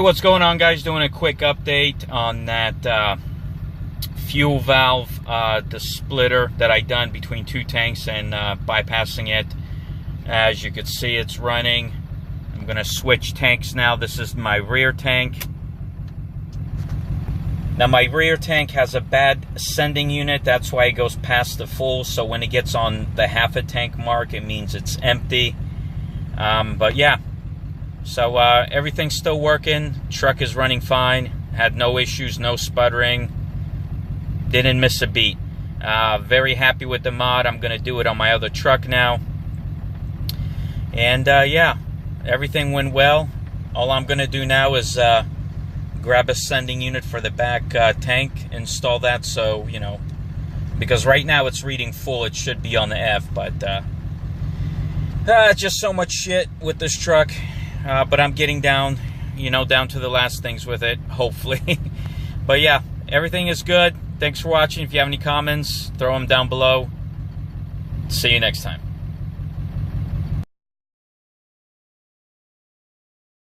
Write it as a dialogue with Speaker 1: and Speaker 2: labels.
Speaker 1: what's going on, guys? Doing a quick update on that fuel valve, the splitter that I done between two tanks and bypassing it. As you can see, it's running. I'm gonna switch tanks now. This is my rear tank. Now my rear tank has a bad sending unit. That's why it goes past the full. So when it gets on the half a tank mark, it means it's empty. But yeah. So everything's still working. Truck is running fine. Had no issues, no sputtering. Didn't miss a beat. Very happy with the mod. I'm gonna do it on my other truck now. And yeah, everything went well. All I'm gonna do now is grab a sending unit for the back tank, install that, so you know, because right now it's reading full. It should be on the F, but just so much shit with this truck. But I'm getting down, you know, down to the last things with it, hopefully. But yeah, everything is good. Thanks for watching. If you have any comments, throw them down below. See you next time.